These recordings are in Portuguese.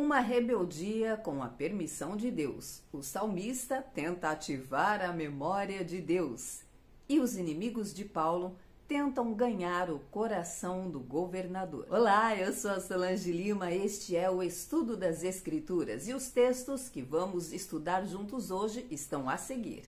Numa rebeldia com a permissão de Deus, o salmista tenta ativar a memória de Deus e os inimigos de Paulo tentam ganhar o coração do governador. Olá, eu sou a Solange Lima, este é o Estudo das Escrituras e os textos que vamos estudar juntos hoje estão a seguir.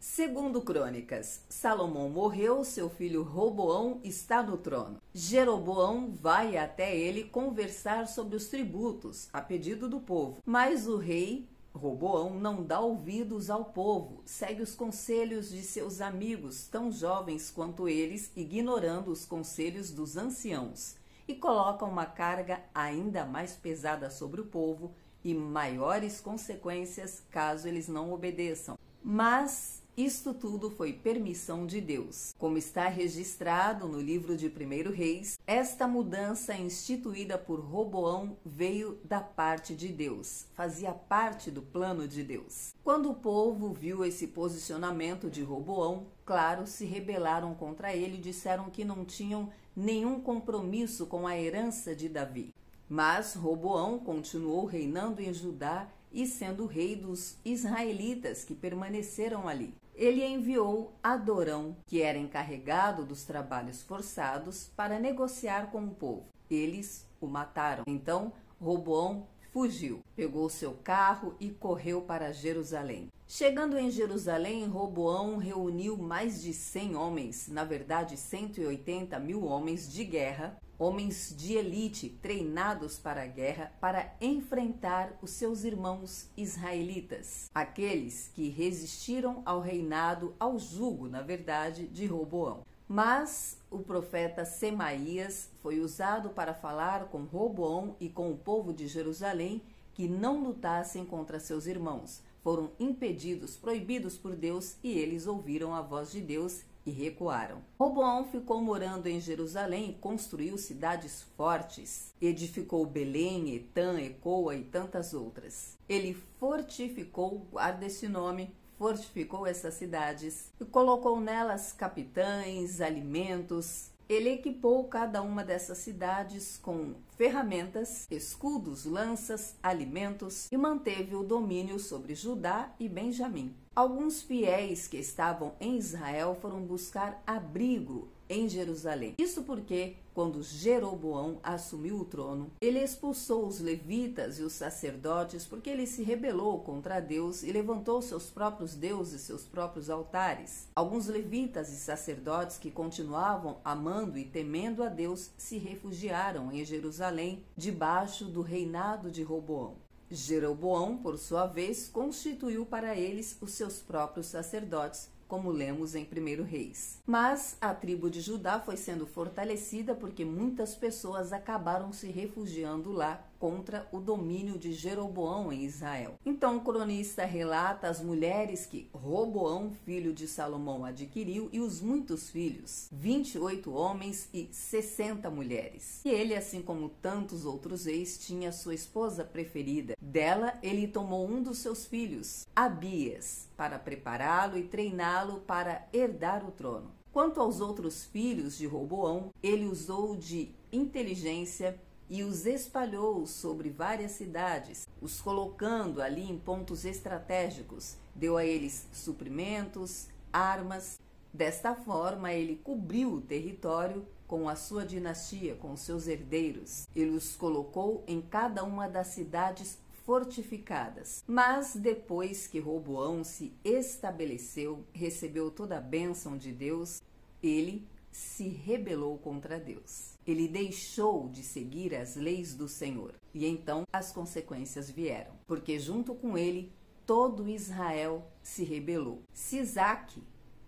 Segundo Crônicas, Salomão morreu, seu filho Roboão está no trono. Jeroboão vai até ele conversar sobre os tributos, a pedido do povo. Mas o rei Roboão não dá ouvidos ao povo, segue os conselhos de seus amigos, tão jovens quanto eles, ignorando os conselhos dos anciãos, e coloca uma carga ainda mais pesada sobre o povo e maiores consequências caso eles não obedeçam. Mas isto tudo foi permissão de Deus. Como está registrado no livro de 1 Reis, esta mudança instituída por Roboão veio da parte de Deus, fazia parte do plano de Deus. Quando o povo viu esse posicionamento de Roboão, claro, se rebelaram contra ele e disseram que não tinham nenhum compromisso com a herança de Davi. Mas Roboão continuou reinando em Judá e sendo rei dos israelitas que permaneceram ali. Ele enviou Adorão, que era encarregado dos trabalhos forçados, para negociar com o povo. Eles o mataram. Então, Roboão fugiu, pegou seu carro e correu para Jerusalém. Chegando em Jerusalém, Roboão reuniu mais de 100 homens, na verdade 180.000 homens de guerra, homens de elite treinados para a guerra, para enfrentar os seus irmãos israelitas, aqueles que resistiram ao reinado, ao jugo, na verdade, de Roboão. Mas o profeta Semaías foi usado para falar com Roboão e com o povo de Jerusalém que não lutassem contra seus irmãos. Foram impedidos, proibidos por Deus, e eles ouviram a voz de Deus e recuaram. Roboão ficou morando em Jerusalém e construiu cidades fortes. Edificou Belém, Etã, Ecoa e tantas outras. Ele fortificou, guarda esse nome, fortificou essas cidades e colocou nelas capitães, alimentos. Ele equipou cada uma dessas cidades com ferramentas, escudos, lanças, alimentos e manteve o domínio sobre Judá e Benjamim. Alguns fiéis que estavam em Israel foram buscar abrigo em Jerusalém. Isso porque, quando Jeroboão assumiu o trono, ele expulsou os levitas e os sacerdotes porque ele se rebelou contra Deus e levantou seus próprios deuses, seus próprios altares. Alguns levitas e sacerdotes que continuavam amando e temendo a Deus se refugiaram em Jerusalém debaixo do reinado de Roboão. Jeroboão, por sua vez, constituiu para eles os seus próprios sacerdotes, como lemos em 1 Reis. Mas a tribo de Judá foi sendo fortalecida porque muitas pessoas acabaram se refugiando lá contra o domínio de Jeroboão em Israel. Então o cronista relata as mulheres que Roboão, filho de Salomão, adquiriu e os muitos filhos, 28 homens e 60 mulheres. E ele, assim como tantos outros reis, tinha sua esposa preferida. Dela ele tomou um dos seus filhos, Abias, para prepará-lo e treiná-lo para herdar o trono. Quanto aos outros filhos de Roboão, ele usou de inteligência e os espalhou sobre várias cidades, os colocando ali em pontos estratégicos. Deu a eles suprimentos, armas. Desta forma, ele cobriu o território com a sua dinastia, com os seus herdeiros. Ele os colocou em cada uma das cidades fortificadas. Mas depois que Roboão se estabeleceu, recebeu toda a bênção de Deus, ele se rebelou contra Deus. Ele deixou de seguir as leis do Senhor. E então as consequências vieram, porque junto com ele todo Israel se rebelou. Sisaque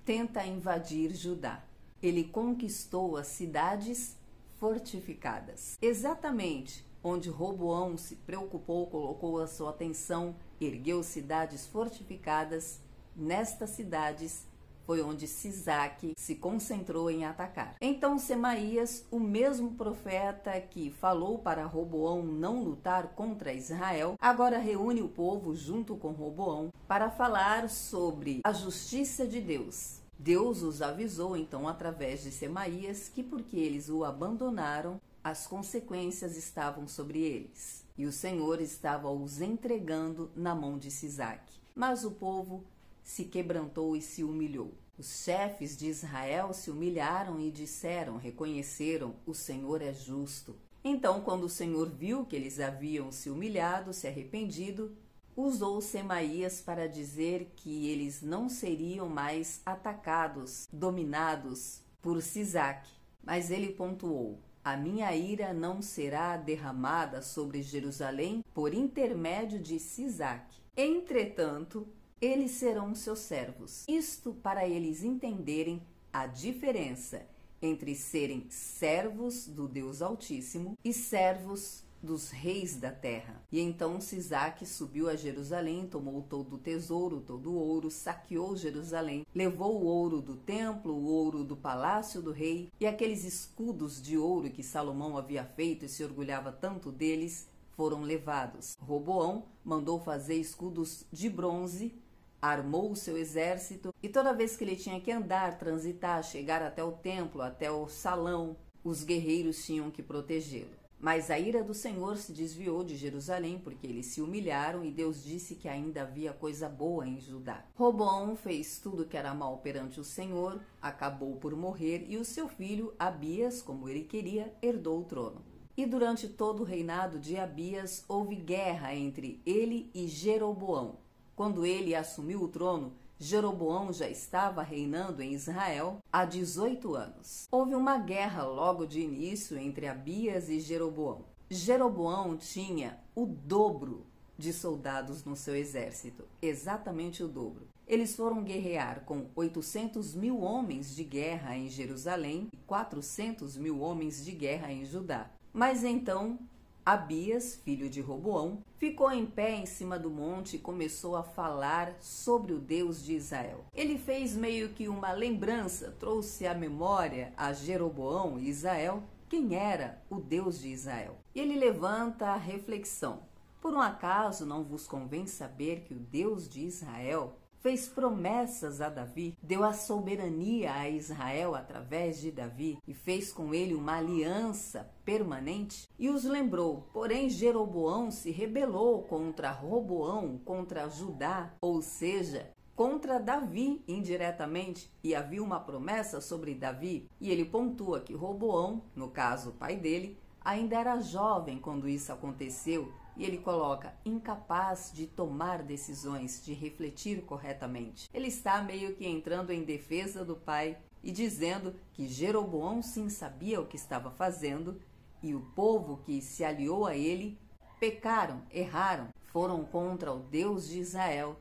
tenta invadir Judá. Ele conquistou as cidades fortificadas. Exatamente onde Roboão se preocupou, colocou a sua atenção, ergueu cidades fortificadas, nestas cidades foi onde Sisaque se concentrou em atacar. Então Semaías, o mesmo profeta que falou para Roboão não lutar contra Israel, agora reúne o povo junto com Roboão para falar sobre a justiça de Deus. Deus os avisou então através de Semaías que porque eles o abandonaram, as consequências estavam sobre eles. e o Senhor estava os entregando na mão de Sisaque. Mas o povo se quebrantou e se humilhou. Os chefes de Israel se humilharam e disseram, reconheceram, o Senhor é justo. Então, quando o Senhor viu que eles haviam se humilhado, se arrependido, usou Semaías para dizer que eles não seriam mais atacados, dominados por Sisaque. Mas ele pontuou: a minha ira não será derramada sobre Jerusalém por intermédio de Sisaque. Entretanto, eles serão seus servos. Isto para eles entenderem a diferença entre serem servos do Deus Altíssimo e servos dos reis da terra. E então Sisaque subiu a Jerusalém, tomou todo o tesouro, todo o ouro, saqueou Jerusalém, levou o ouro do templo, o ouro do palácio do rei e aqueles escudos de ouro que Salomão havia feito e se orgulhava tanto deles foram levados. Roboão mandou fazer escudos de bronze, armou o seu exército e toda vez que ele tinha que andar, transitar, chegar até o templo, até o salão, os guerreiros tinham que protegê-lo. Mas a ira do Senhor se desviou de Jerusalém, porque eles se humilharam e Deus disse que ainda havia coisa boa em Judá. Roboão fez tudo que era mal perante o Senhor, acabou por morrer e o seu filho Abias, como ele queria, herdou o trono. E durante todo o reinado de Abias houve guerra entre ele e Jeroboão. Quando ele assumiu o trono, Jeroboão já estava reinando em Israel há 18 anos. Houve uma guerra logo de início entre Abias e Jeroboão. Jeroboão tinha o dobro de soldados no seu exército, exatamente o dobro. Eles foram guerrear com 800.000 homens de guerra em Jerusalém e 400.000 homens de guerra em Judá. Mas então Abias, filho de Roboão, ficou em pé em cima do monte e começou a falar sobre o Deus de Israel. Ele fez meio que uma lembrança, trouxe à memória a Jeroboão e Israel quem era o Deus de Israel. E ele levanta a reflexão: por um acaso não vos convém saber que o Deus de Israel fez promessas a Davi, deu a soberania a Israel através de Davi e fez com ele uma aliança permanente? E os lembrou. Porém, Jeroboão se rebelou contra Roboão, contra Judá, ou seja, contra Davi indiretamente, e havia uma promessa sobre Davi. E ele pontua que Roboão, no caso o pai dele, ainda era jovem quando isso aconteceu. E ele coloca incapaz de tomar decisões, de refletir corretamente. Ele está meio que entrando em defesa do pai e dizendo que Jeroboão sim sabia o que estava fazendo e o povo que se aliou a ele pecaram, erraram, foram contra o Deus de Israel.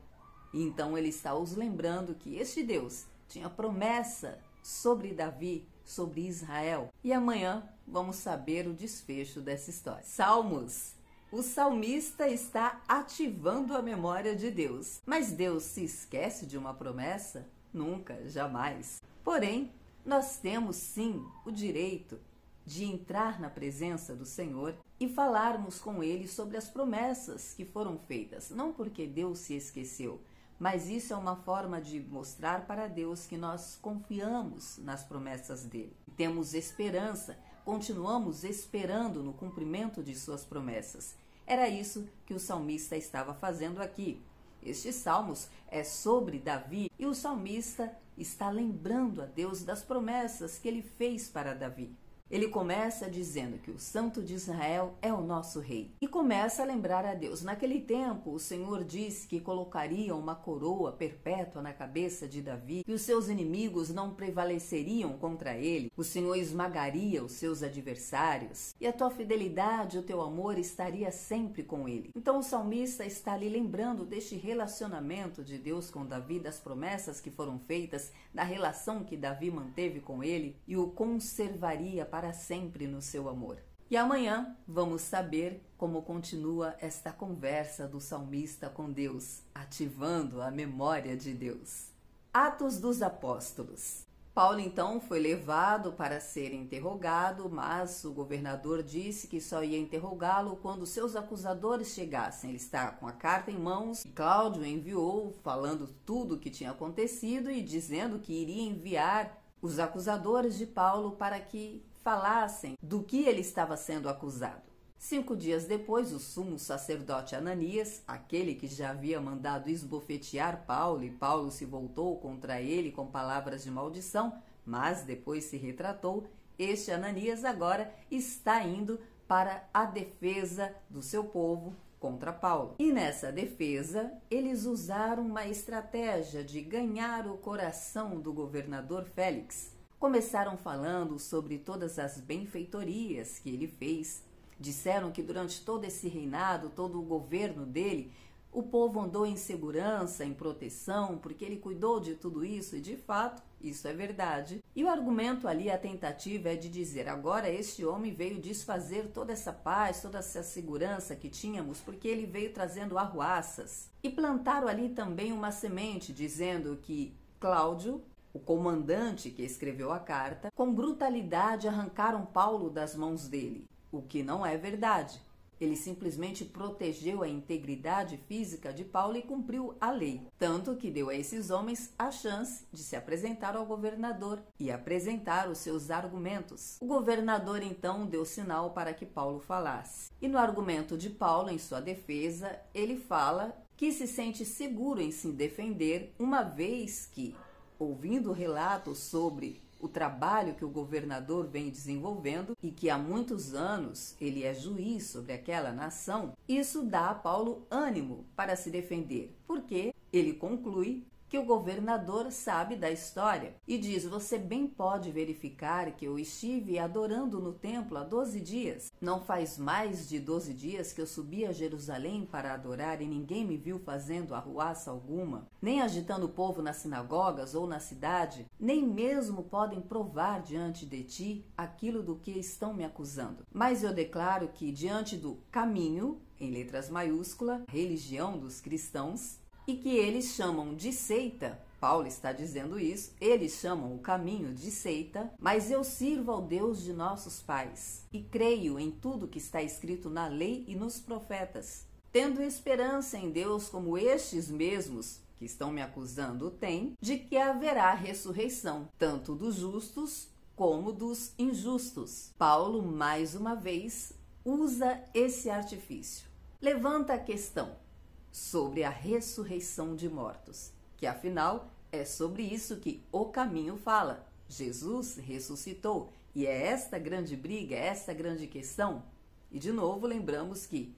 E então ele está os lembrando que este Deus tinha promessa sobre Davi, sobre Israel. E amanhã vamos saber o desfecho dessa história. Salmos. O salmista está ativando a memória de Deus. Mas Deus se esquece de uma promessa? Nunca, jamais. Porém, nós temos sim o direito de entrar na presença do Senhor e falarmos com Ele sobre as promessas que foram feitas. Não porque Deus se esqueceu, mas isso é uma forma de mostrar para Deus que nós confiamos nas promessas dele. Temos esperança, continuamos esperando no cumprimento de suas promessas. Era isso que o salmista estava fazendo aqui. Estes salmos é sobre Davi e o salmista está lembrando a Deus das promessas que ele fez para Davi. Ele começa dizendo que o Santo de Israel é o nosso rei. E começa a lembrar a Deus. Naquele tempo, o Senhor disse que colocaria uma coroa perpétua na cabeça de Davi, que os seus inimigos não prevaleceriam contra ele. O Senhor esmagaria os seus adversários. E a tua fidelidade, o teu amor estaria sempre com ele. Então o salmista está ali lembrando deste relacionamento de Deus com Davi, das promessas que foram feitas, da relação que Davi manteve com ele e o conservaria para sempre no seu amor. E amanhã vamos saber como continua esta conversa do salmista com Deus, ativando a memória de Deus. Atos dos Apóstolos. Paulo então foi levado para ser interrogado, mas o governador disse que só ia interrogá-lo quando seus acusadores chegassem. Ele está com a carta em mãos e Cláudio enviou falando tudo o que tinha acontecido e dizendo que iria enviar os acusadores de Paulo para que falassem do que ele estava sendo acusado. 5 dias depois, o sumo sacerdote Ananias, aquele que já havia mandado esbofetear Paulo, e Paulo se voltou contra ele com palavras de maldição, mas depois se retratou, este Ananias agora está indo para a defesa do seu povo contra Paulo. E nessa defesa, eles usaram uma estratégia de ganhar o coração do governador Félix. Começaram falando sobre todas as benfeitorias que ele fez. Disseram que durante todo esse reinado, todo o governo dele, o povo andou em segurança, em proteção, porque ele cuidou de tudo isso, e de fato, isso é verdade. E o argumento ali, a tentativa é de dizer, agora este homem veio desfazer toda essa paz, toda essa segurança que tínhamos, porque ele veio trazendo arruaças. E plantaram ali também uma semente, dizendo que Cláudio, o comandante que escreveu a carta, com brutalidade arrancaram Paulo das mãos dele, o que não é verdade. Ele simplesmente protegeu a integridade física de Paulo e cumpriu a lei, tanto que deu a esses homens a chance de se apresentar ao governador e apresentar os seus argumentos. O governador então deu sinal para que Paulo falasse. E no argumento de Paulo, em sua defesa, ele fala que se sente seguro em se defender, uma vez que, ouvindo relatos sobre o trabalho que o governador vem desenvolvendo e que há muitos anos ele é juiz sobre aquela nação, isso dá a Paulo ânimo para se defender, porque ele conclui que o governador sabe da história e diz, você bem pode verificar que eu estive adorando no templo há 12 dias. Não faz mais de 12 dias que eu subi a Jerusalém para adorar e ninguém me viu fazendo arruaça alguma, nem agitando o povo nas sinagogas ou na cidade, nem mesmo podem provar diante de ti aquilo do que estão me acusando. Mas eu declaro que diante do caminho, em letras maiúsculas, religião dos cristãos, e que eles chamam de seita, Paulo está dizendo isso, eles chamam o caminho de seita, mas eu sirvo ao Deus de nossos pais e creio em tudo que está escrito na lei e nos profetas, tendo esperança em Deus como estes mesmos que estão me acusando têm, de que haverá ressurreição, tanto dos justos como dos injustos. Paulo, mais uma vez, usa esse artifício. Levanta a questão sobre a ressurreição de mortos, que afinal é sobre isso que o caminho fala. Jesus ressuscitou e é esta grande briga, é esta grande questão. E de novo lembramos que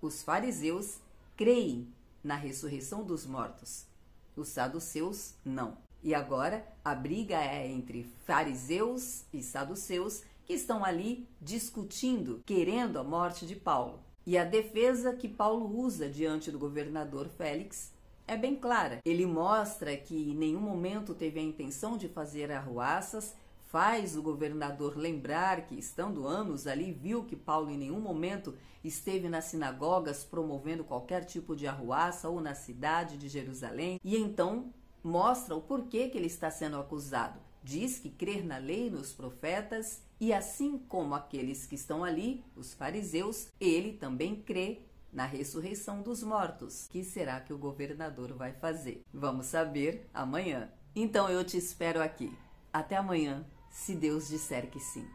os fariseus creem na ressurreição dos mortos, os saduceus não. E agora a briga é entre fariseus e saduceus que estão ali discutindo, querendo a morte de Paulo. E a defesa que Paulo usa diante do governador Félix é bem clara. Ele mostra que em nenhum momento teve a intenção de fazer arruaças, faz o governador lembrar que, estando anos ali, viu que Paulo em nenhum momento esteve nas sinagogas promovendo qualquer tipo de arruaça ou na cidade de Jerusalém, e então mostra o porquê que ele está sendo acusado. Diz que crer na lei e nos profetas, e assim como aqueles que estão ali, os fariseus, ele também crê na ressurreição dos mortos. O que será que o governador vai fazer? Vamos saber amanhã. Então eu te espero aqui. Até amanhã, se Deus disser que sim.